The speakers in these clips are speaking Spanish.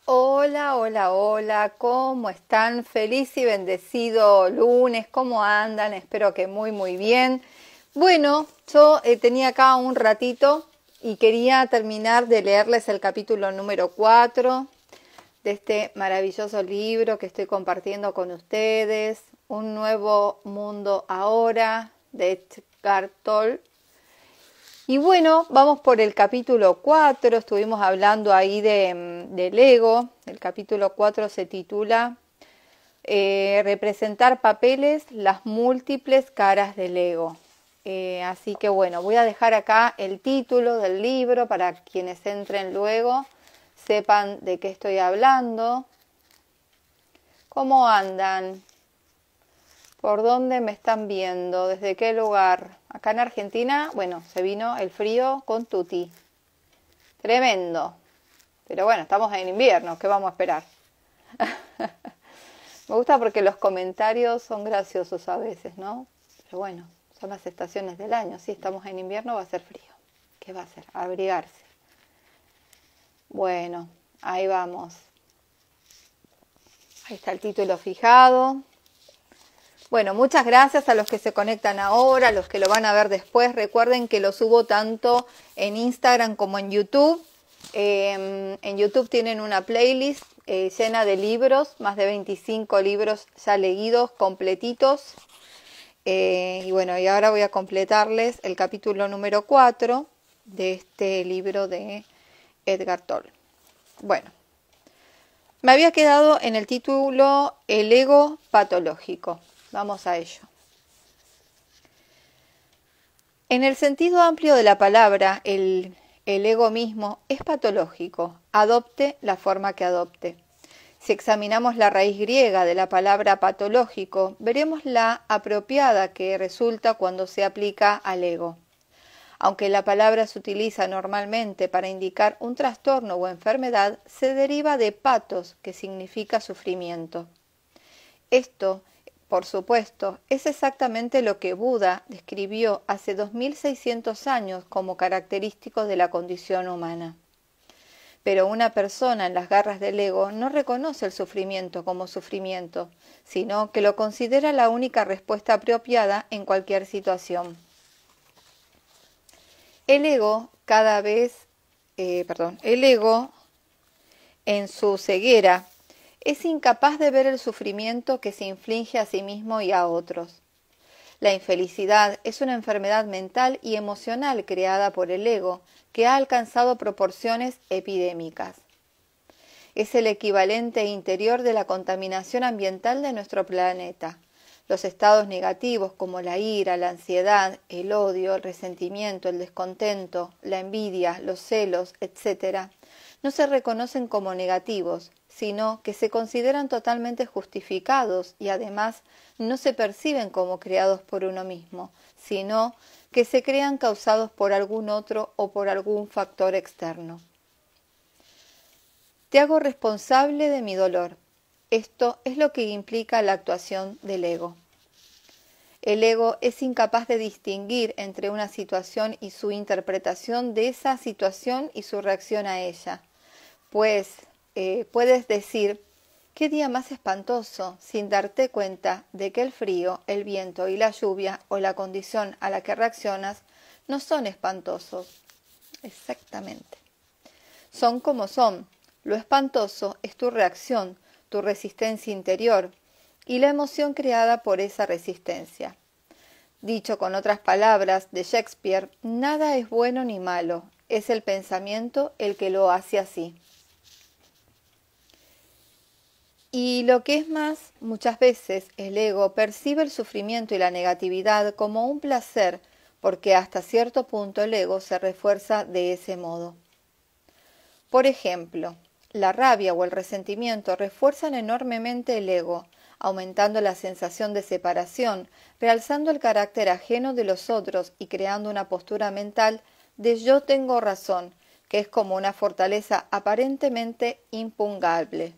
Hola, hola, hola, ¿cómo están? Feliz y bendecido lunes, ¿cómo andan? Espero que muy bien. Bueno, yo tenía acá un ratito y quería terminar de leerles el capítulo número 4 de este maravilloso libro que estoy compartiendo con ustedes, Un nuevo mundo ahora, de Edgar Tolle. Y bueno, vamos por el capítulo 4, estuvimos hablando ahí del ego. El capítulo 4 se titula Representar papeles, las múltiples caras del ego. Así que bueno, voy a dejar acá el título del libro para quienes entren luego, sepan de qué estoy hablando. ¿Cómo andan? ¿Por dónde me están viendo? ¿Desde qué lugar? Acá en Argentina, bueno, se vino el frío con tutti. Tremendo. Pero bueno, estamos en invierno, ¿qué vamos a esperar? Me gusta porque los comentarios son graciosos a veces, ¿no? Pero bueno, son las estaciones del año. Si estamos en invierno va a ser frío. ¿Qué va a hacer? Abrigarse. Bueno, ahí vamos. Ahí está el título fijado. Bueno, muchas gracias a los que se conectan ahora, a los que lo van a ver después. Recuerden que lo subo tanto en Instagram como en YouTube. En YouTube tienen una playlist llena de libros, más de 25 libros ya leídos, completitos. Y bueno, y ahora voy a completarles el capítulo número 4 de este libro de Edgar Tolle. Bueno, me había quedado en el título El ego patológico. Vamos a ello. En el sentido amplio de la palabra, el ego mismo es patológico, adopte la forma que adopte. Si examinamos la raíz griega de la palabra patológico, veremos la apropiada que resulta cuando se aplica al ego. Aunque la palabra se utiliza normalmente para indicar un trastorno o enfermedad, se deriva de patos, que significa sufrimiento. Esto, por supuesto, es exactamente lo que Buda describió hace 2600 años como característico de la condición humana. Pero una persona en las garras del ego no reconoce el sufrimiento como sufrimiento, sino que lo considera la única respuesta apropiada en cualquier situación. El ego en su ceguera, es incapaz de ver el sufrimiento que se inflige a sí mismo y a otros. La infelicidad es una enfermedad mental y emocional creada por el ego que ha alcanzado proporciones epidémicas. Es el equivalente interior de la contaminación ambiental de nuestro planeta. Los estados negativos como la ira, la ansiedad, el odio, el resentimiento, el descontento, la envidia, los celos, etc., no se reconocen como negativos, sino que se consideran totalmente justificados y además no se perciben como creados por uno mismo, sino que se crean causados por algún otro o por algún factor externo. Te hago responsable de mi dolor. Esto es lo que implica la actuación del ego. El ego es incapaz de distinguir entre una situación y su interpretación de esa situación y su reacción a ella. Pues puedes decir, qué día más espantoso, sin darte cuenta de que el frío, el viento y la lluvia o la condición a la que reaccionas no son espantosos. Exactamente. Son como son. Lo espantoso es tu reacción, tu resistencia interior y la emoción creada por esa resistencia. Dicho con otras palabras de Shakespeare, nada es bueno ni malo, es el pensamiento el que lo hace así. Y lo que es más, muchas veces el ego percibe el sufrimiento y la negatividad como un placer, porque hasta cierto punto el ego se refuerza de ese modo. Por ejemplo, la rabia o el resentimiento refuerzan enormemente el ego, aumentando la sensación de separación, realzando el carácter ajeno de los otros y creando una postura mental de yo tengo razón, que es como una fortaleza aparentemente impugnable.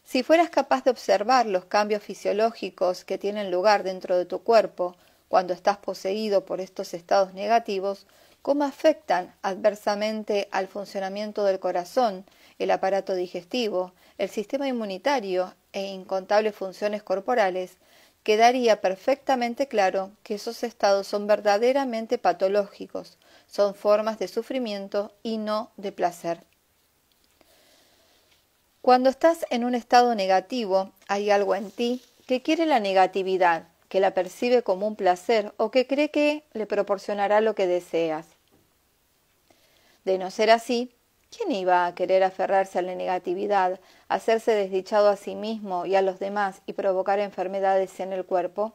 Si fueras capaz de observar los cambios fisiológicos que tienen lugar dentro de tu cuerpo cuando estás poseído por estos estados negativos, cómo afectan adversamente al funcionamiento del corazón, el aparato digestivo, el sistema inmunitario e incontables funciones corporales, quedaría perfectamente claro que esos estados son verdaderamente patológicos, son formas de sufrimiento y no de placer. Cuando estás en un estado negativo, hay algo en ti que quiere la negatividad, que la percibe como un placer o que cree que le proporcionará lo que deseas. De no ser así, ¿quién iba a querer aferrarse a la negatividad, hacerse desdichado a sí mismo y a los demás y provocar enfermedades en el cuerpo?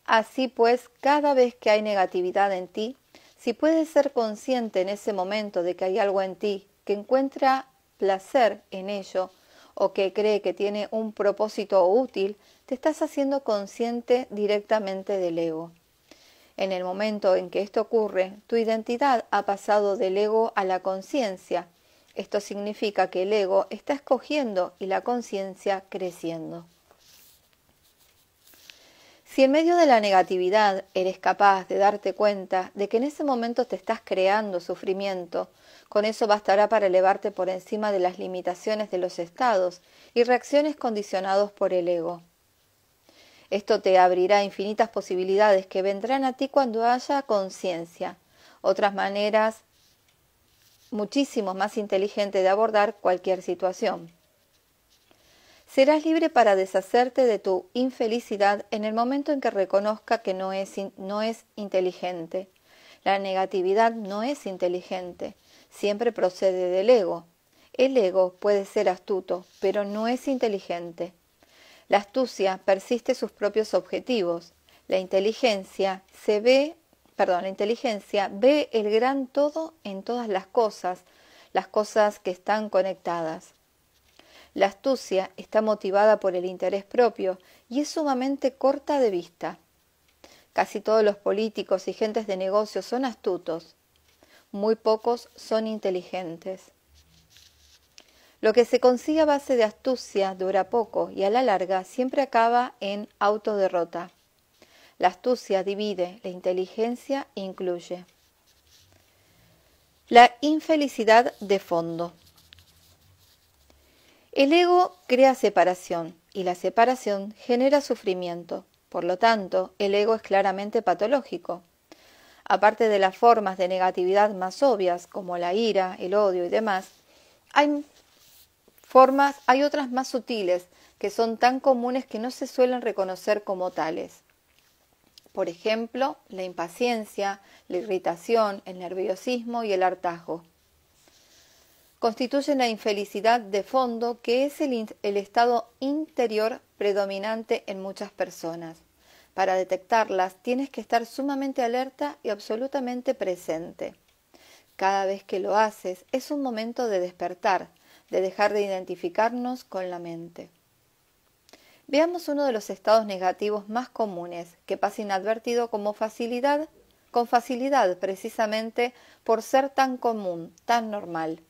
Así pues, cada vez que hay negatividad en ti, si puedes ser consciente en ese momento de que hay algo en ti que encuentra placer en ello o que cree que tiene un propósito útil, te estás haciendo consciente directamente del ego. En el momento en que esto ocurre, tu identidad ha pasado del ego a la conciencia. Esto significa que el ego está escogiendo y la conciencia creciendo. Si en medio de la negatividad eres capaz de darte cuenta de que en ese momento te estás creando sufrimiento, con eso bastará para elevarte por encima de las limitaciones de los estados y reacciones condicionados por el ego. Esto te abrirá infinitas posibilidades que vendrán a ti cuando haya conciencia, otras maneras muchísimo más inteligentes de abordar cualquier situación. Serás libre para deshacerte de tu infelicidad en el momento en que reconozca que no es inteligente. La negatividad no es inteligente, siempre procede del ego. El ego puede ser astuto, pero no es inteligente. La astucia persiste sus propios objetivos. La inteligencia ve el gran todo en todas las cosas que están conectadas. La astucia está motivada por el interés propio y es sumamente corta de vista. Casi todos los políticos y gentes de negocios son astutos. Muy pocos son inteligentes. Lo que se consigue a base de astucia dura poco y a la larga siempre acaba en autoderrota. La astucia divide, la inteligencia incluye. La infelicidad de fondo. El ego crea separación y la separación genera sufrimiento. Por lo tanto, el ego es claramente patológico. Aparte de las formas de negatividad más obvias, como la ira, el odio y demás, hay otras más sutiles que son tan comunes que no se suelen reconocer como tales. Por ejemplo, la impaciencia, la irritación, el nerviosismo y el hartazgo. Constituyen la infelicidad de fondo, que es el estado interior predominante en muchas personas. Para detectarlas tienes que estar sumamente alerta y absolutamente presente. Cada vez que lo haces es un momento de despertar, de dejar de identificarnos con la mente. Veamos uno de los estados negativos más comunes, que pasa inadvertido con facilidad precisamente por ser tan común, tan normal.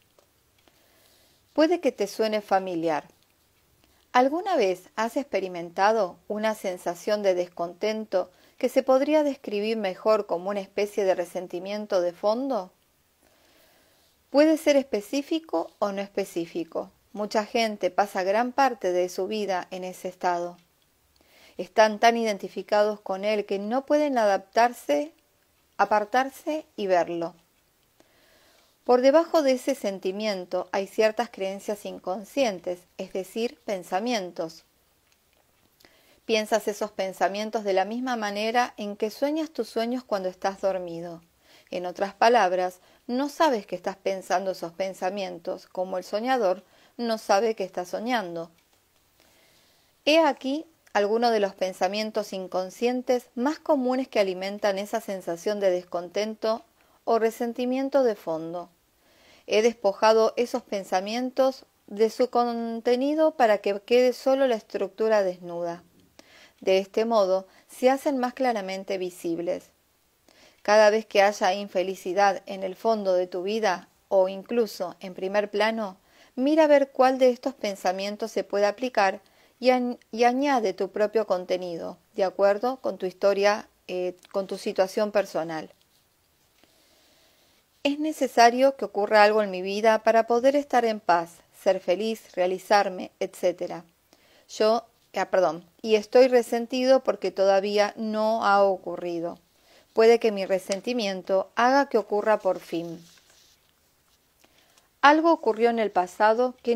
Puede que te suene familiar. ¿Alguna vez has experimentado una sensación de descontento que se podría describir mejor como una especie de resentimiento de fondo? Puede ser específico o no específico. Mucha gente pasa gran parte de su vida en ese estado. Están tan identificados con él que no pueden apartarse y verlo. Por debajo de ese sentimiento hay ciertas creencias inconscientes, es decir, pensamientos. Piensas esos pensamientos de la misma manera en que sueñas tus sueños cuando estás dormido. En otras palabras, no sabes que estás pensando esos pensamientos, como el soñador no sabe que está soñando. He aquí algunos de los pensamientos inconscientes más comunes que alimentan esa sensación de descontento o resentimiento de fondo. He despojado esos pensamientos de su contenido para que quede solo la estructura desnuda. De este modo se hacen más claramente visibles. Cada vez que haya infelicidad en el fondo de tu vida o incluso en primer plano, mira a ver cuál de estos pensamientos se puede aplicar y añade tu propio contenido, de acuerdo con tu historia, con tu situación personal. Es necesario que ocurra algo en mi vida para poder estar en paz, ser feliz, realizarme, etc. Y estoy resentido porque todavía no ha ocurrido. Puede que mi resentimiento haga que ocurra por fin. Algo ocurrió en el pasado que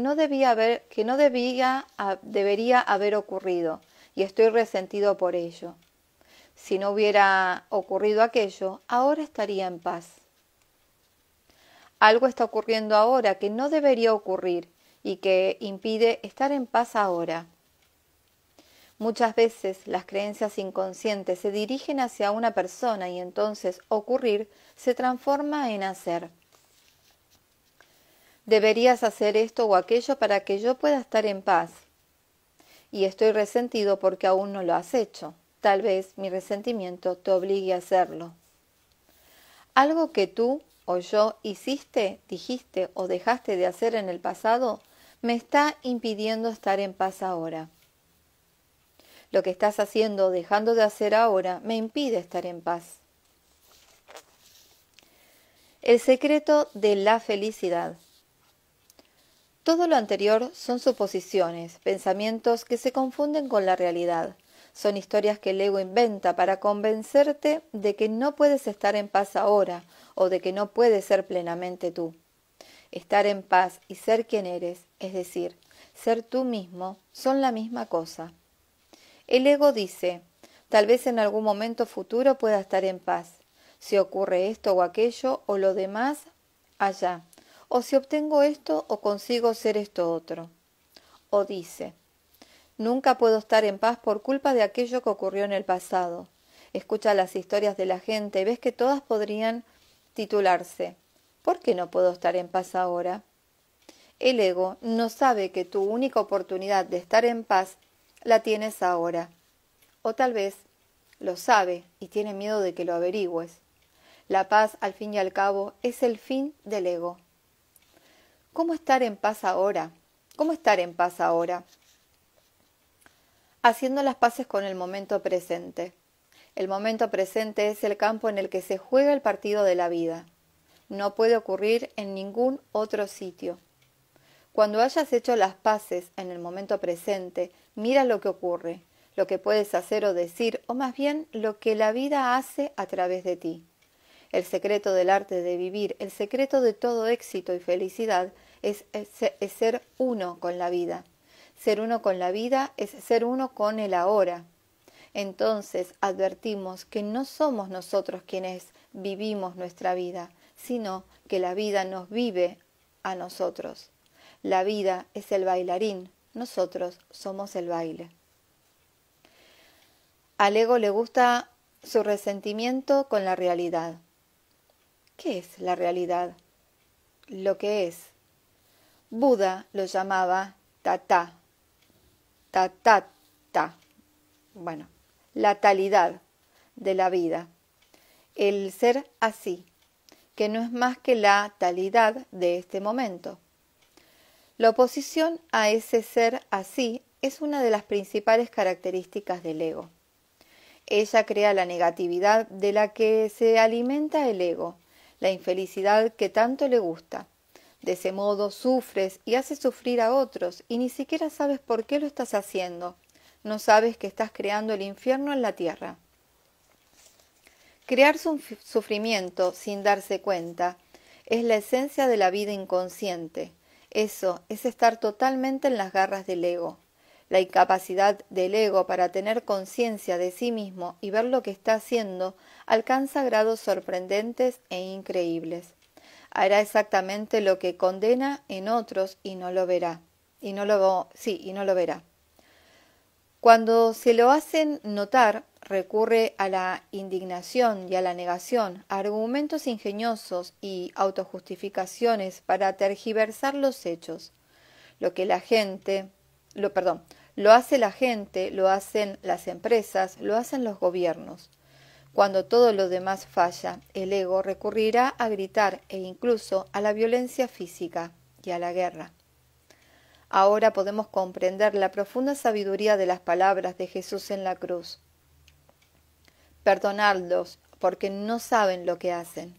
debería haber ocurrido, y estoy resentido por ello. Si no hubiera ocurrido aquello, ahora estaría en paz. Algo está ocurriendo ahora que no debería ocurrir y que impide estar en paz ahora. Muchas veces las creencias inconscientes se dirigen hacia una persona y entonces ocurrir se transforma en hacer. Deberías hacer esto o aquello para que yo pueda estar en paz. Y estoy resentido porque aún no lo has hecho. Tal vez mi resentimiento te obligue a hacerlo. Algo que tú o yo hiciste, dijiste o dejaste de hacer en el pasado me está impidiendo estar en paz ahora. Lo que estás haciendo o dejando de hacer ahora me impide estar en paz. El secreto de la felicidad. Todo lo anterior son suposiciones, pensamientos que se confunden con la realidad. Son historias que el ego inventa para convencerte de que no puedes estar en paz ahora o de que no puedes ser plenamente tú. Estar en paz y ser quien eres, es decir, ser tú mismo, son la misma cosa. El ego dice, tal vez en algún momento futuro pueda estar en paz, si ocurre esto o aquello o lo demás allá, o si obtengo esto o consigo ser esto otro. O dice, nunca puedo estar en paz por culpa de aquello que ocurrió en el pasado. Escucha las historias de la gente y ves que todas podrían titularse, ¿por qué no puedo estar en paz ahora? El ego no sabe que tu única oportunidad de estar en paz la tienes ahora. O tal vez lo sabe y tiene miedo de que lo averigües. La paz, al fin y al cabo, es el fin del ego. ¿Cómo estar en paz ahora? ¿Cómo estar en paz ahora? Haciendo las paces con el momento presente. El momento presente es el campo en el que se juega el partido de la vida. No puede ocurrir en ningún otro sitio. Cuando hayas hecho las paces en el momento presente, mira lo que ocurre, lo que puedes hacer o decir, o más bien lo que la vida hace a través de ti. El secreto del arte de vivir, el secreto de todo éxito y felicidad es ser uno con la vida. Ser uno con la vida es ser uno con el ahora. Entonces advertimos que no somos nosotros quienes vivimos nuestra vida, sino que la vida nos vive a nosotros. La vida es el bailarín, nosotros somos el baile. Al ego le gusta su resentimiento con la realidad. ¿Qué es la realidad? Lo que es. Buda lo llamaba tata, tatata. Bueno, la talidad de la vida. El ser así, que no es más que la talidad de este momento. La oposición a ese ser así es una de las principales características del ego. Ella crea la negatividad de la que se alimenta el ego, la infelicidad que tanto le gusta. De ese modo sufres y haces sufrir a otros y ni siquiera sabes por qué lo estás haciendo. No sabes que estás creando el infierno en la tierra. Crear sufrimiento sin darse cuenta es la esencia de la vida inconsciente. Eso es estar totalmente en las garras del ego. La incapacidad del ego para tener conciencia de sí mismo y ver lo que está haciendo alcanza grados sorprendentes e increíbles. Hará exactamente lo que condena en otros y no lo verá. Y no lo verá. Cuando se lo hacen notar, recurre a la indignación y a la negación, a argumentos ingeniosos y autojustificaciones para tergiversar los hechos. Lo hace la gente, lo hacen las empresas, lo hacen los gobiernos. Cuando todo lo demás falla, el ego recurrirá a gritar e incluso a la violencia física y a la guerra. Ahora podemos comprender la profunda sabiduría de las palabras de Jesús en la cruz. Perdonadlos, porque no saben lo que hacen.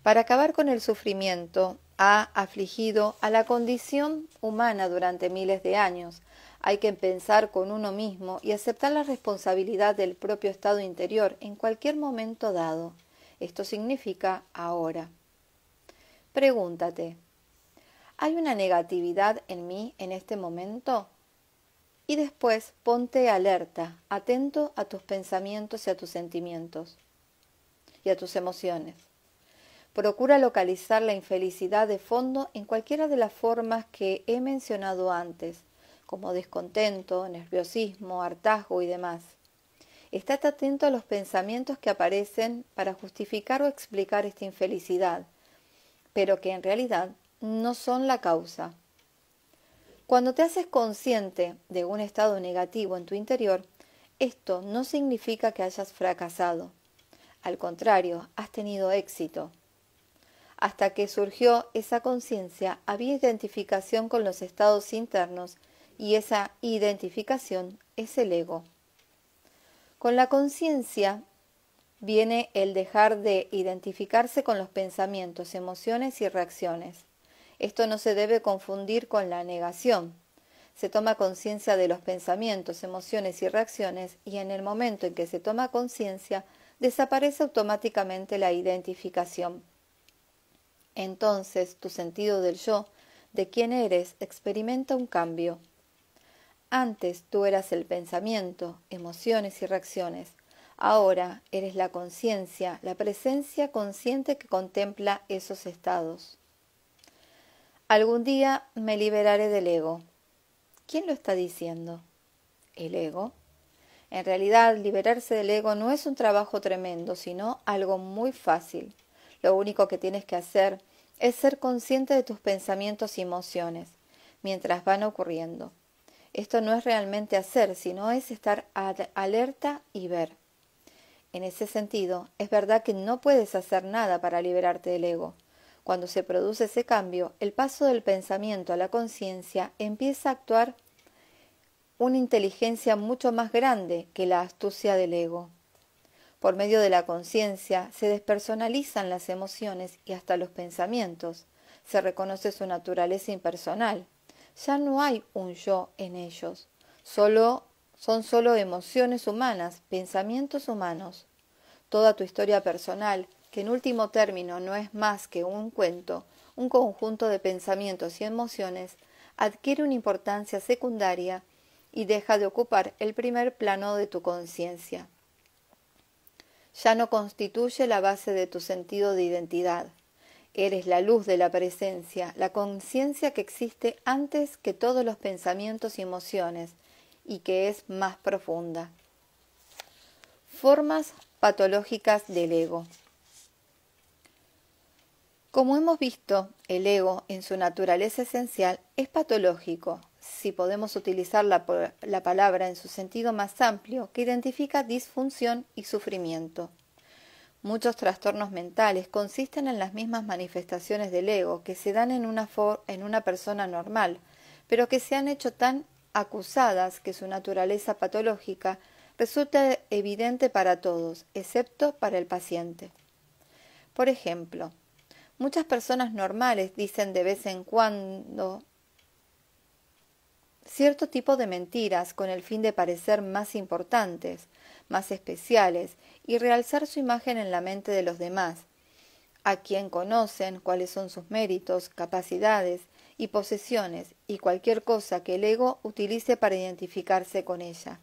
Para acabar con el sufrimiento, ha afligido a la condición humana durante miles de años. Hay que pensar con uno mismo y aceptar la responsabilidad del propio estado interior en cualquier momento dado. Esto significa ahora. Pregúntate, ¿hay una negatividad en mí en este momento? Y después ponte alerta, atento a tus pensamientos y a tus sentimientos y a tus emociones. Procura localizar la infelicidad de fondo en cualquiera de las formas que he mencionado antes, como descontento, nerviosismo, hartazgo y demás. Estate atento a los pensamientos que aparecen para justificar o explicar esta infelicidad, pero que en realidad no son la causa. Cuando te haces consciente de un estado negativo en tu interior, esto no significa que hayas fracasado. Al contrario, has tenido éxito. Hasta que surgió esa conciencia, había identificación con los estados internos y esa identificación es el ego. Con la conciencia viene el dejar de identificarse con los pensamientos, emociones y reacciones. Esto no se debe confundir con la negación. Se toma conciencia de los pensamientos, emociones y reacciones y en el momento en que se toma conciencia, desaparece automáticamente la identificación. Entonces tu sentido del yo, de quién eres, experimenta un cambio. Antes tú eras el pensamiento, emociones y reacciones. Ahora eres la conciencia, la presencia consciente que contempla esos estados. Algún día me liberaré del ego. ¿Quién lo está diciendo? ¿El ego? En realidad, liberarse del ego no es un trabajo tremendo, sino algo muy fácil. Lo único que tienes que hacer es ser consciente de tus pensamientos y emociones, mientras van ocurriendo. Esto no es realmente hacer, sino es estar alerta y ver. En ese sentido, es verdad que no puedes hacer nada para liberarte del ego. Cuando se produce ese cambio, el paso del pensamiento a la conciencia empieza a actuar una inteligencia mucho más grande que la astucia del ego. Por medio de la conciencia se despersonalizan las emociones y hasta los pensamientos. Se reconoce su naturaleza impersonal. Ya no hay un yo en ellos. Son solo emociones humanas, pensamientos humanos. Toda tu historia personal, que en último término no es más que un cuento, un conjunto de pensamientos y emociones, adquiere una importancia secundaria y deja de ocupar el primer plano de tu conciencia. Ya no constituye la base de tu sentido de identidad. Eres la luz de la presencia, la conciencia que existe antes que todos los pensamientos y emociones y que es más profunda. Formas patológicas del ego. Como hemos visto, el ego en su naturaleza esencial es patológico, si podemos utilizar la palabra en su sentido más amplio, que identifica disfunción y sufrimiento. Muchos trastornos mentales consisten en las mismas manifestaciones del ego que se dan en una persona normal, pero que se han hecho tan acusadas que su naturaleza patológica resulta evidente para todos, excepto para el paciente. Por ejemplo, muchas personas normales dicen de vez en cuando cierto tipo de mentiras con el fin de parecer más importantes, más especiales y realzar su imagen en la mente de los demás, a quien conocen cuáles son sus méritos, capacidades y posesiones y cualquier cosa que el ego utilice para identificarse con ella.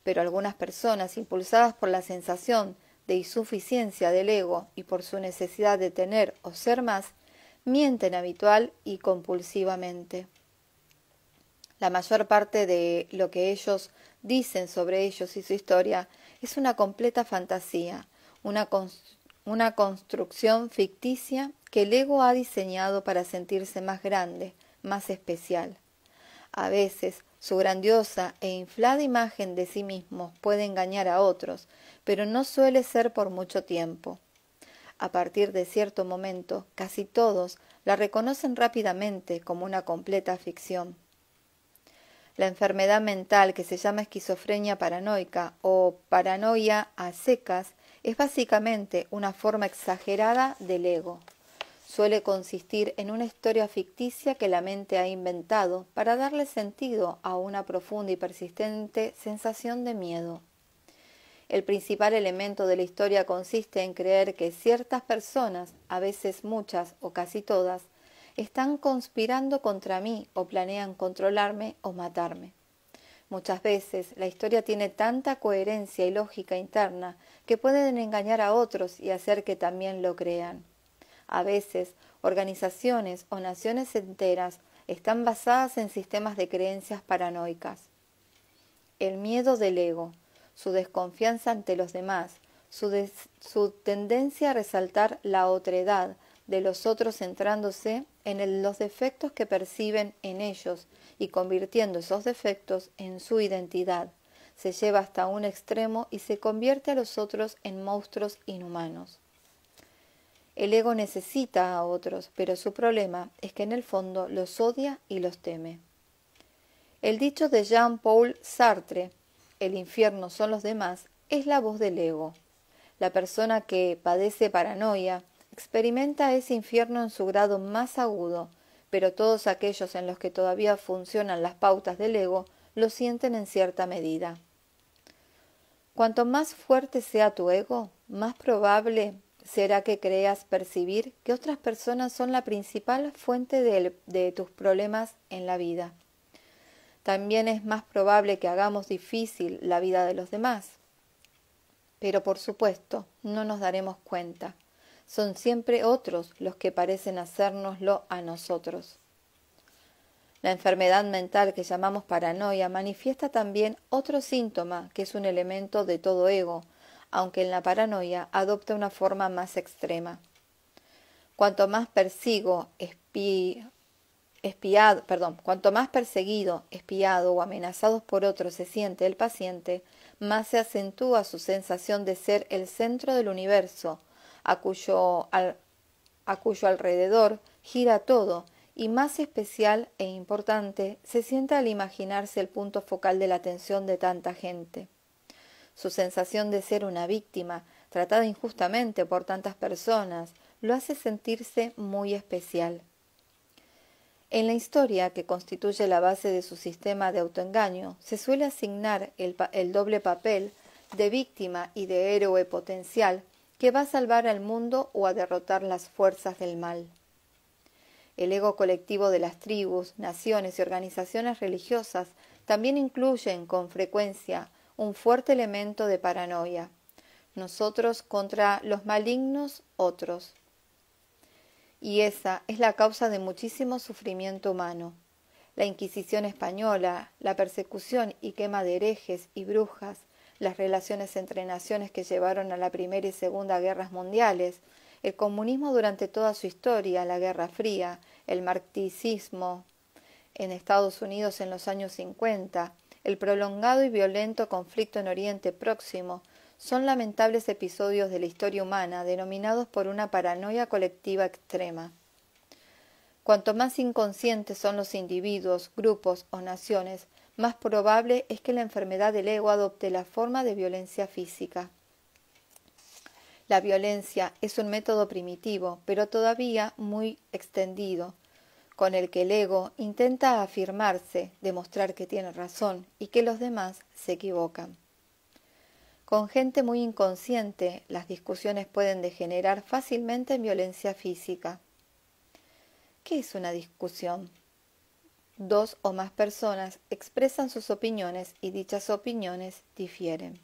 Pero algunas personas, impulsadas por la sensación de insuficiencia del ego y por su necesidad de tener o ser más, mienten habitual y compulsivamente. La mayor parte de lo que ellos dicen sobre ellos y su historia es una completa fantasía, una construcción ficticia que el ego ha diseñado para sentirse más grande, más especial. A veces, su grandiosa e inflada imagen de sí mismos puede engañar a otros, pero no suele ser por mucho tiempo. A partir de cierto momento, casi todos la reconocen rápidamente como una completa ficción. La enfermedad mental que se llama esquizofrenia paranoica o paranoia a secas es básicamente una forma exagerada del ego. suele consistir en una historia ficticia que la mente ha inventado para darle sentido a una profunda y persistente sensación de miedo. El principal elemento de la historia consiste en creer que ciertas personas, a veces muchas o casi todas, están conspirando contra mí o planean controlarme o matarme. Muchas veces la historia tiene tanta coherencia y lógica interna que pueden engañar a otros y hacer que también lo crean. A veces, organizaciones o naciones enteras están basadas en sistemas de creencias paranoicas. El miedo del ego, su desconfianza ante los demás, su tendencia a resaltar la otredad de los otros centrándose en los defectos que perciben en ellos y convirtiendo esos defectos en su identidad, se lleva hasta un extremo y se convierte a los otros en monstruos inhumanos. El ego necesita a otros, pero su problema es que en el fondo los odia y los teme. El dicho de Jean-Paul Sartre, el infierno son los demás, es la voz del ego. La persona que padece paranoia experimenta ese infierno en su grado más agudo, pero todos aquellos en los que todavía funcionan las pautas del ego lo sienten en cierta medida. Cuanto más fuerte sea tu ego, más probable será que creas percibir que otras personas son la principal fuente de tus problemas en la vida. También es más probable que hagamos difícil la vida de los demás. Pero por supuesto, no nos daremos cuenta. Son siempre otros los que parecen hacérnoslo a nosotros. La enfermedad mental que llamamos paranoia manifiesta también otro síntoma que es un elemento de todo ego, aunque en la paranoia adopta una forma más extrema. Cuanto más perseguido, espiado o amenazado por otros se siente el paciente, más se acentúa su sensación de ser el centro del universo, a cuyo alrededor gira todo, y más especial e importante se siente al imaginarse el punto focal de la atención de tanta gente. Su sensación de ser una víctima, tratada injustamente por tantas personas, lo hace sentirse muy especial. En la historia, que constituye la base de su sistema de autoengaño, se suele asignar el doble papel de víctima y de héroe potencial que va a salvar al mundo o a derrotar las fuerzas del mal. El ego colectivo de las tribus, naciones y organizaciones religiosas también incluyen con frecuencia un fuerte elemento de paranoia. Nosotros contra los malignos otros. Y esa es la causa de muchísimo sufrimiento humano. La Inquisición española, la persecución y quema de herejes y brujas, las relaciones entre naciones que llevaron a la Primera y Segunda Guerras Mundiales, el comunismo durante toda su historia, la Guerra Fría, el marxismo en Estados Unidos en los años 50, el prolongado y violento conflicto en Oriente Próximo, son lamentables episodios de la historia humana denominados por una paranoia colectiva extrema. Cuanto más inconscientes son los individuos, grupos o naciones, más probable es que la enfermedad del ego adopte la forma de violencia física. La violencia es un método primitivo, pero todavía muy extendido, con el que el ego intenta afirmarse, demostrar que tiene razón y que los demás se equivocan. Con gente muy inconsciente, las discusiones pueden degenerar fácilmente en violencia física. ¿Qué es una discusión? Dos o más personas expresan sus opiniones y dichas opiniones difieren.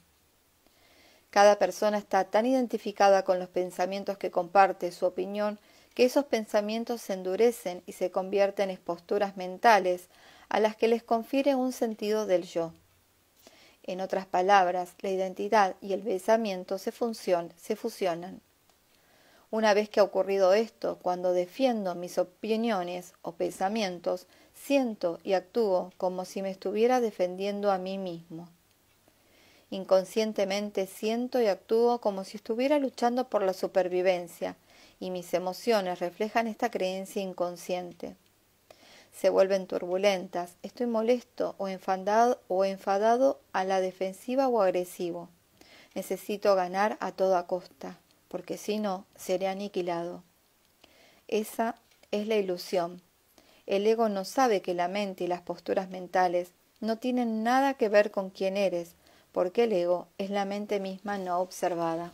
Cada persona está tan identificada con los pensamientos que comparte su opinión que esos pensamientos se endurecen y se convierten en posturas mentales a las que les confiere un sentido del yo. En otras palabras, la identidad y el pensamiento se fusionan. Una vez que ha ocurrido esto, cuando defiendo mis opiniones o pensamientos, siento y actúo como si me estuviera defendiendo a mí mismo. Inconscientemente siento y actúo como si estuviera luchando por la supervivencia, y mis emociones reflejan esta creencia inconsciente. Se vuelven turbulentas, estoy molesto o enfadado a la defensiva o agresivo. Necesito ganar a toda costa, porque si no, seré aniquilado. Esa es la ilusión. El ego no sabe que la mente y las posturas mentales no tienen nada que ver con quién eres, porque el ego es la mente misma no observada.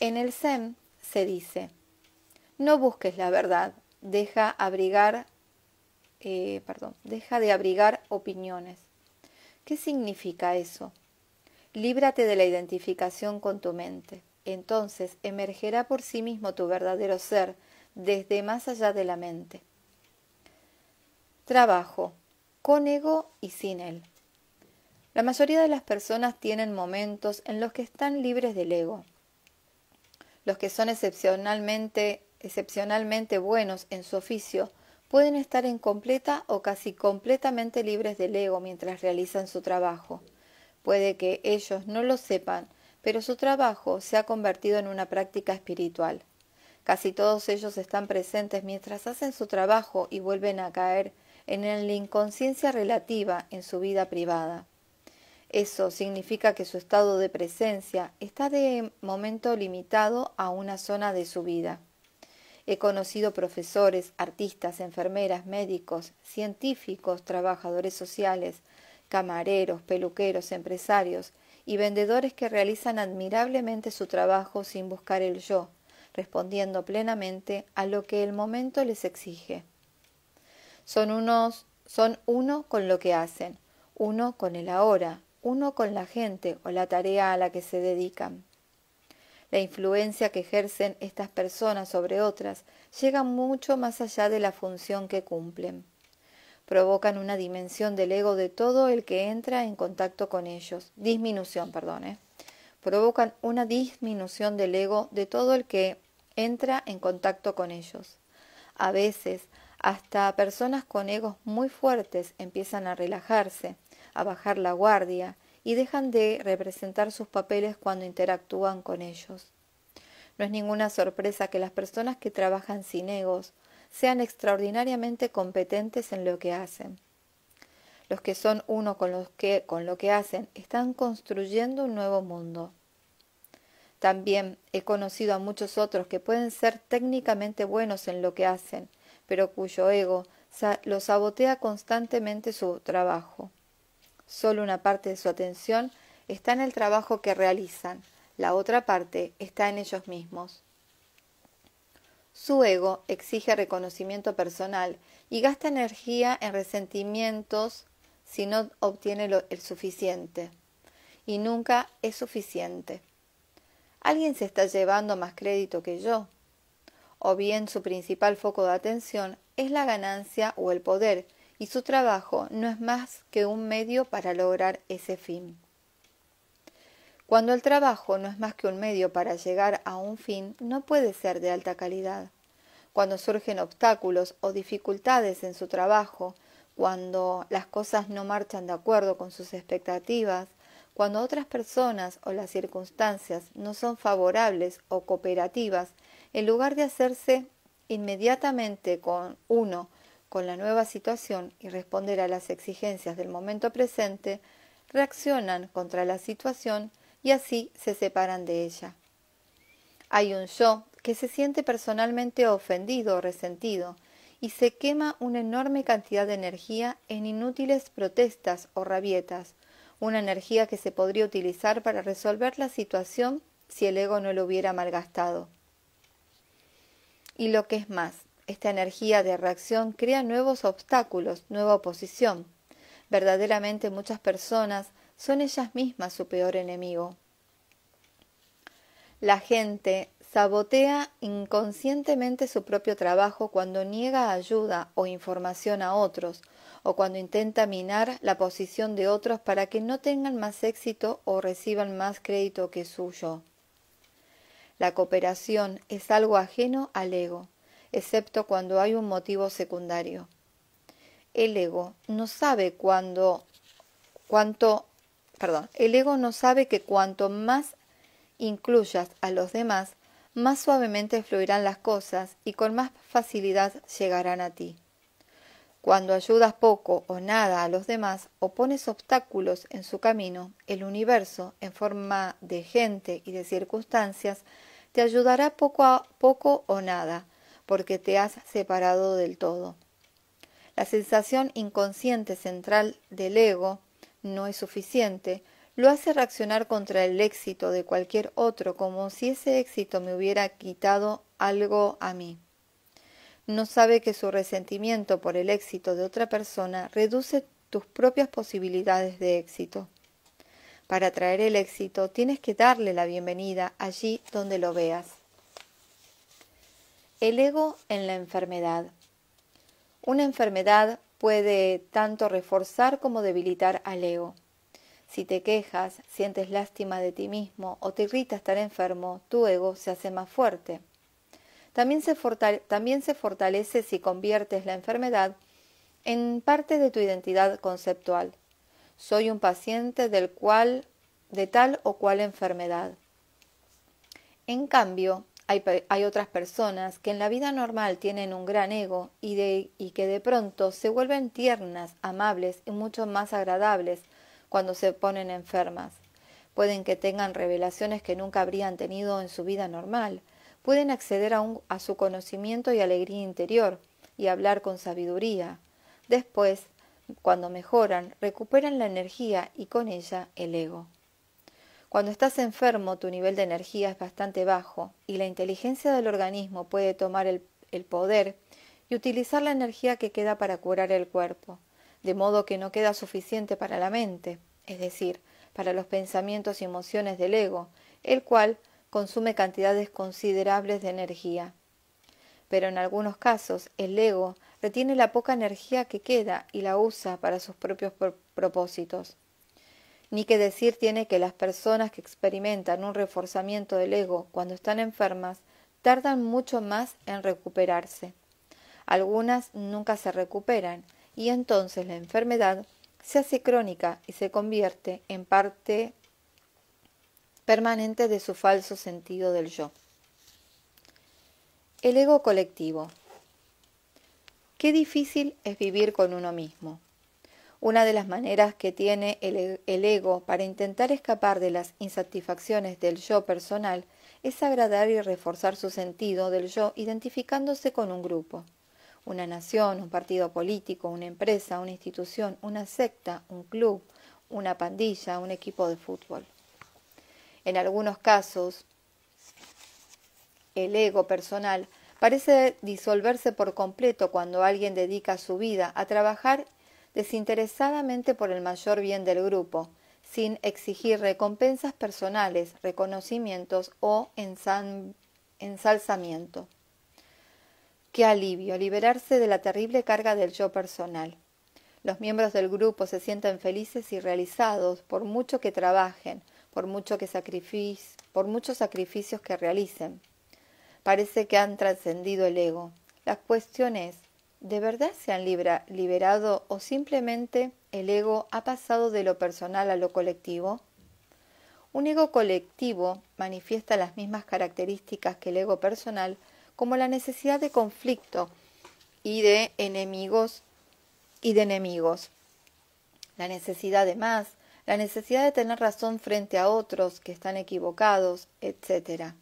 En el Zen se dice: no busques la verdad, deja de abrigar opiniones. ¿Qué significa eso? Líbrate de la identificación con tu mente. Entonces emergerá por sí mismo tu verdadero ser desde más allá de la mente. Trabajo, con ego y sin él. La mayoría de las personas tienen momentos en los que están libres del ego. Los que son excepcionalmente buenos en su oficio pueden estar en completa o casi completamente libres del ego mientras realizan su trabajo. Puede que ellos no lo sepan, pero su trabajo se ha convertido en una práctica espiritual. Casi todos ellos están presentes mientras hacen su trabajo y vuelven a caer en la inconsciencia relativa en su vida privada. Eso significa que su estado de presencia está de momento limitado a una zona de su vida. He conocido profesores, artistas, enfermeras, médicos, científicos, trabajadores sociales, camareros, peluqueros, empresarios y vendedores que realizan admirablemente su trabajo sin buscar el yo, respondiendo plenamente a lo que el momento les exige. Son uno con lo que hacen, uno con el ahora, uno con la gente o la tarea a la que se dedican. La influencia que ejercen estas personas sobre otras llega mucho más allá de la función que cumplen. Provocan una dimensión del ego de todo el que entra en contacto con ellos. Provocan una disminución del ego de todo el que entra en contacto con ellos. A veces, hasta personas con egos muy fuertes empiezan a relajarse, a bajar la guardia y dejan de representar sus papeles cuando interactúan con ellos. No es ninguna sorpresa que las personas que trabajan sin egos sean extraordinariamente competentes en lo que hacen. Los que son uno con lo que hacen están construyendo un nuevo mundo. También he conocido a muchos otros que pueden ser técnicamente buenos en lo que hacen, pero cuyo ego los sabotea constantemente su trabajo. Solo una parte de su atención está en el trabajo que realizan, la otra parte está en ellos mismos. Su ego exige reconocimiento personal y gasta energía en resentimientos si no obtiene el suficiente. Y nunca es suficiente. Alguien se está llevando más crédito que yo. O bien su principal foco de atención es la ganancia o el poder, y su trabajo no es más que un medio para lograr ese fin. Cuando el trabajo no es más que un medio para llegar a un fin, no puede ser de alta calidad. Cuando surgen obstáculos o dificultades en su trabajo, cuando las cosas no marchan de acuerdo con sus expectativas, cuando otras personas o las circunstancias no son favorables o cooperativas, en lugar de hacerse inmediatamente con la nueva situación y responder a las exigencias del momento presente, reaccionan contra la situación y así se separan de ella. Hay un yo que se siente personalmente ofendido o resentido y se quema una enorme cantidad de energía en inútiles protestas o rabietas, una energía que se podría utilizar para resolver la situación si el ego no lo hubiera malgastado. Y lo que es más, esta energía de reacción crea nuevos obstáculos, nueva oposición. Verdaderamente muchas personas son ellas mismas su peor enemigo. La gente sabotea inconscientemente su propio trabajo cuando niega ayuda o información a otros, o cuando intenta minar la posición de otros para que no tengan más éxito o reciban más crédito que suyo. La cooperación es algo ajeno al ego, excepto cuando hay un motivo secundario. El ego no sabe que cuanto más incluyas a los demás, más suavemente fluirán las cosas y con más facilidad llegarán a ti. Cuando ayudas poco o nada a los demás o pones obstáculos en su camino, el universo, en forma de gente y de circunstancias, te ayudará poco o nada, porque te has separado del todo. La sensación inconsciente central del ego no es suficiente, lo hace reaccionar contra el éxito de cualquier otro como si ese éxito me hubiera quitado algo a mí. No sabe que su resentimiento por el éxito de otra persona reduce tus propias posibilidades de éxito. Para atraer el éxito tienes que darle la bienvenida allí donde lo veas. El ego en la enfermedad. Una enfermedad puede tanto reforzar como debilitar al ego. Si te quejas, sientes lástima de ti mismo o te irrita estar enfermo, tu ego se hace más fuerte. También se fortalece si conviertes la enfermedad en parte de tu identidad conceptual. Soy un paciente de tal o cual enfermedad. En cambio, hay otras personas que en la vida normal tienen un gran ego y que de pronto se vuelven tiernas, amables y mucho más agradables cuando se ponen enfermas. Pueden que tengan revelaciones que nunca habrían tenido en su vida normal. Pueden acceder a su conocimiento y alegría interior y hablar con sabiduría. Después, cuando mejoran, recuperan la energía y con ella el ego. Cuando estás enfermo, tu nivel de energía es bastante bajo y la inteligencia del organismo puede tomar el poder y utilizar la energía que queda para curar el cuerpo, de modo que no queda suficiente para la mente, es decir, para los pensamientos y emociones del ego, el cual consume cantidades considerables de energía. Pero en algunos casos, el ego retiene la poca energía que queda y la usa para sus propios propósitos. Ni que decir tiene que las personas que experimentan un reforzamiento del ego cuando están enfermas tardan mucho más en recuperarse. Algunas nunca se recuperan y entonces la enfermedad se hace crónica y se convierte en parte permanente de su falso sentido del yo. El ego colectivo. Qué difícil es vivir con uno mismo. Una de las maneras que tiene el ego para intentar escapar de las insatisfacciones del yo personal es agradar y reforzar su sentido del yo identificándose con un grupo, una nación, un partido político, una empresa, una institución, una secta, un club, una pandilla, un equipo de fútbol. En algunos casos, el ego personal parece disolverse por completo cuando alguien dedica su vida a trabajar desinteresadamente por el mayor bien del grupo, sin exigir recompensas personales, reconocimientos o ensalzamiento. Qué alivio liberarse de la terrible carga del yo personal. Los miembros del grupo se sienten felices y realizados por mucho que trabajen, por muchos sacrificios que realicen. Parece que han trascendido el ego. La cuestión es, ¿de verdad se han liberado o simplemente el ego ha pasado de lo personal a lo colectivo? Un ego colectivo manifiesta las mismas características que el ego personal, como la necesidad de conflicto y de enemigos, la necesidad de más, la necesidad de tener razón frente a otros que están equivocados, etc.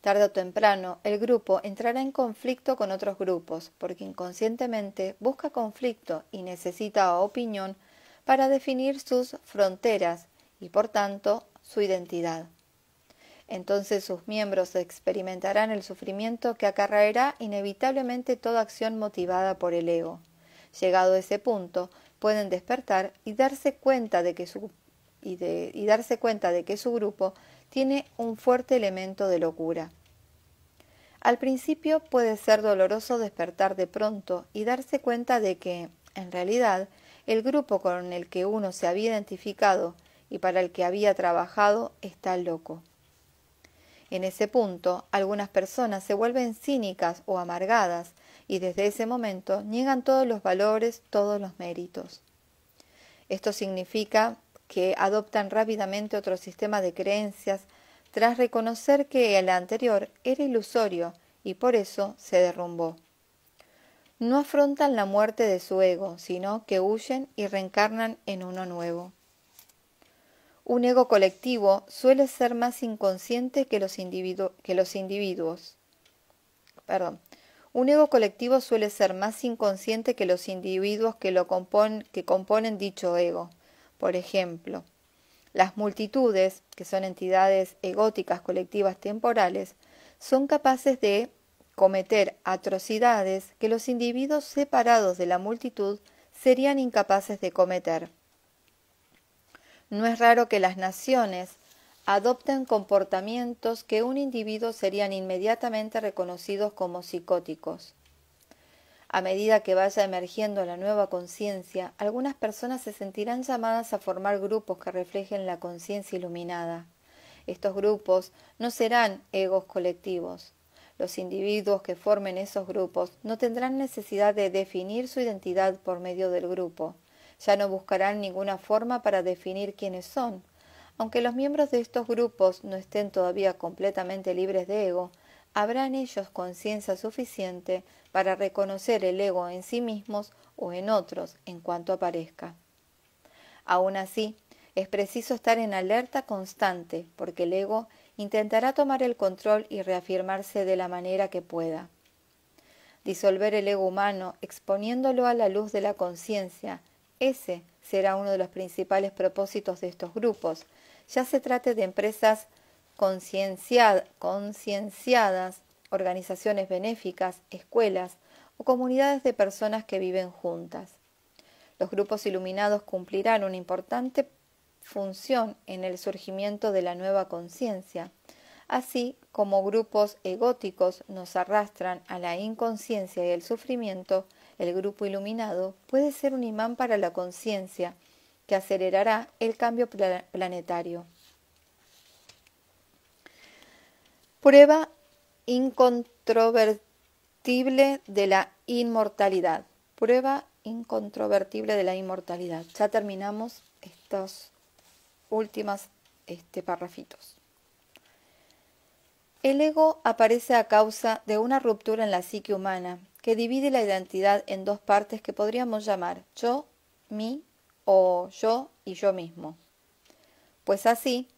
Tarde o temprano, el grupo entrará en conflicto con otros grupos, porque inconscientemente busca conflicto y necesita opinión para definir sus fronteras y, por tanto, su identidad. Entonces sus miembros experimentarán el sufrimiento que acarreará inevitablemente toda acción motivada por el ego. Llegado a ese punto, pueden despertar y darse cuenta de que su grupo tiene un fuerte elemento de locura. Al principio puede ser doloroso despertar de pronto y darse cuenta de que, en realidad, el grupo con el que uno se había identificado y para el que había trabajado está loco. En ese punto, algunas personas se vuelven cínicas o amargadas y desde ese momento niegan todos los valores, todos los méritos. Esto significa que adoptan rápidamente otro sistema de creencias tras reconocer que el anterior era ilusorio y por eso se derrumbó. No afrontan la muerte de su ego, sino que huyen y reencarnan en uno nuevo. Un ego colectivo suele ser más inconsciente que los individuos. Un ego colectivo suele ser más inconsciente que los individuos que componen dicho ego. Por ejemplo, las multitudes, que son entidades egóticas colectivas temporales, son capaces de cometer atrocidades que los individuos separados de la multitud serían incapaces de cometer. No es raro que las naciones adopten comportamientos que un individuo serían inmediatamente reconocidos como psicóticos. A medida que vaya emergiendo la nueva conciencia, algunas personas se sentirán llamadas a formar grupos que reflejen la conciencia iluminada. Estos grupos no serán egos colectivos. Los individuos que formen esos grupos no tendrán necesidad de definir su identidad por medio del grupo. Ya no buscarán ninguna forma para definir quiénes son. Aunque los miembros de estos grupos no estén todavía completamente libres de ego, habrá en ellos conciencia suficiente para reconocer el ego en sí mismos o en otros en cuanto aparezca. Aún así, es preciso estar en alerta constante, porque el ego intentará tomar el control y reafirmarse de la manera que pueda. Disolver el ego humano, exponiéndolo a la luz de la conciencia, ese será uno de los principales propósitos de estos grupos, ya se trate de empresas concienciadas, organizaciones benéficas, escuelas o comunidades de personas que viven juntas. Los grupos iluminados cumplirán una importante función en el surgimiento de la nueva conciencia, así como grupos egóticos nos arrastran a la inconsciencia y el sufrimiento. El grupo iluminado puede ser un imán para la conciencia que acelerará el cambio planetario. Prueba incontrovertible de la inmortalidad. Prueba incontrovertible de la inmortalidad. Ya terminamos estos últimos párrafitos. El ego aparece a causa de una ruptura en la psique humana que divide la identidad en dos partes que podríamos llamar yo, mí o yo y yo mismo. Pues así,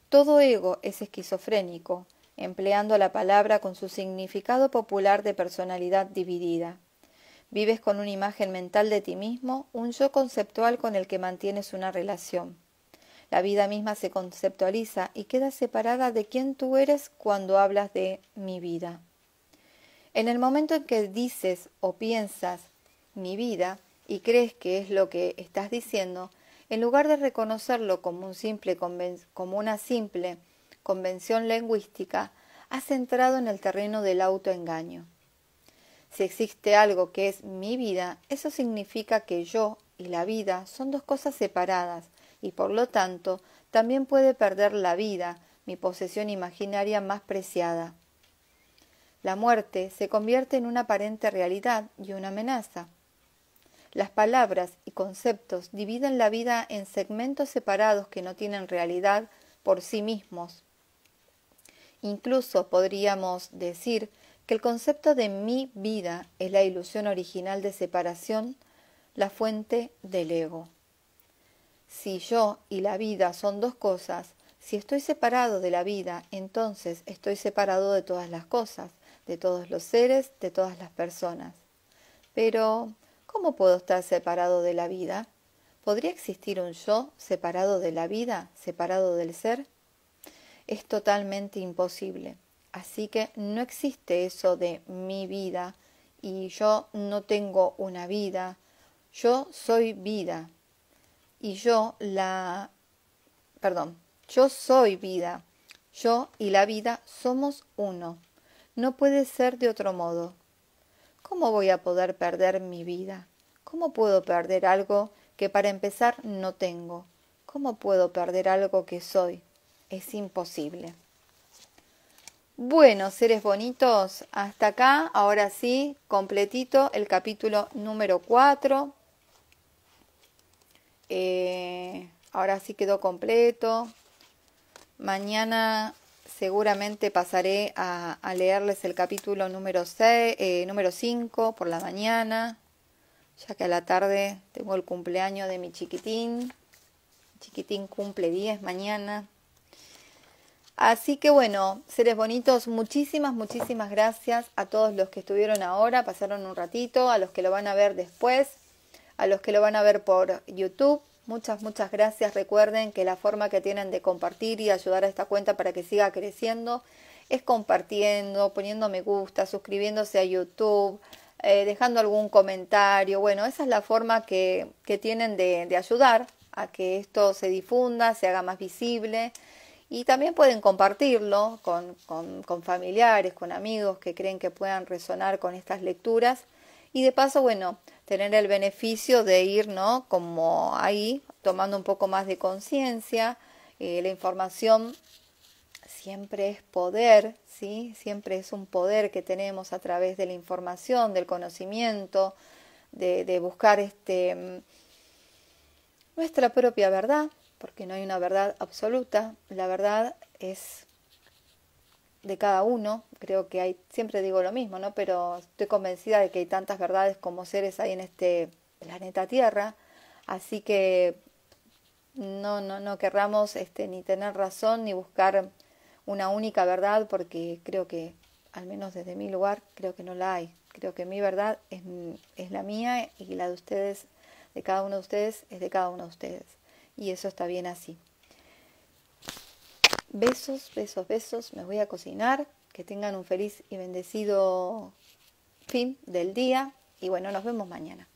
todo ego es esquizofrénico, empleando la palabra con su significado popular de personalidad dividida. Vives con una imagen mental de ti mismo, un yo conceptual con el que mantienes una relación. La vida misma se conceptualiza y queda separada de quién tú eres cuando hablas de mi vida. En el momento en que dices o piensas mi vida y crees que es lo que estás diciendo, en lugar de reconocerlo como una simple convención lingüística, has entrado en el terreno del autoengaño. Si existe algo que es mi vida, eso significa que yo y la vida son dos cosas separadas y por lo tanto también puede perder la vida, mi posesión imaginaria más preciada. La muerte se convierte en una aparente realidad y una amenaza. Las palabras y conceptos dividen la vida en segmentos separados que no tienen realidad por sí mismos. Incluso podríamos decir que el concepto de mi vida es la ilusión original de separación, la fuente del ego. Si yo y la vida son dos cosas, si estoy separado de la vida, entonces estoy separado de todas las cosas, de todos los seres, de todas las personas. Pero, ¿cómo puedo estar separado de la vida? ¿Podría existir un yo separado de la vida, separado del ser? Es totalmente imposible. Así que no existe eso de mi vida y yo no tengo una vida. Yo soy vida. Y yo soy vida. Yo y la vida somos uno. No puede ser de otro modo. ¿Cómo voy a poder perder mi vida? ¿Cómo puedo perder algo que para empezar no tengo? ¿Cómo puedo perder algo que soy? Es imposible. Bueno, seres bonitos, hasta acá, ahora sí, completito el capítulo número 4. Ahora sí quedó completo. Mañana seguramente pasaré a leerles el capítulo número 5 por la mañana, ya que a la tarde tengo el cumpleaños de mi chiquitín. Chiquitín cumple 10 mañana. Así que bueno, seres bonitos, muchísimas, muchísimas gracias a todos los que estuvieron ahora, pasaron un ratito, a los que lo van a ver después, a los que lo van a ver por YouTube. Muchas, muchas gracias. Recuerden que la forma que tienen de compartir y ayudar a esta cuenta para que siga creciendo es compartiendo, poniendo me gusta, suscribiéndose a YouTube, dejando algún comentario. Bueno, esa es la forma que tienen de ayudar a que esto se difunda, se haga más visible. Y también pueden compartirlo con familiares, con amigos que creen que puedan resonar con estas lecturas. Y de paso, bueno, tener el beneficio de ir, ¿no? Como ahí, tomando un poco más de conciencia. La información siempre es poder, ¿sí? Siempre es un poder que tenemos a través de la información, del conocimiento, de buscar nuestra propia verdad, porque no hay una verdad absoluta. La verdad es de cada uno. Creo que hay, siempre digo lo mismo, ¿no? Pero estoy convencida de que hay tantas verdades como seres hay en este planeta Tierra, así que no querramos ni tener razón ni buscar una única verdad, porque creo que, al menos desde mi lugar, creo que no la hay. Creo que mi verdad es la mía y la de ustedes, de cada uno de ustedes, es de cada uno de ustedes. Y eso está bien así. Besos, besos, besos. Me voy a cocinar. Que tengan un feliz y bendecido fin del día. Y bueno, nos vemos mañana.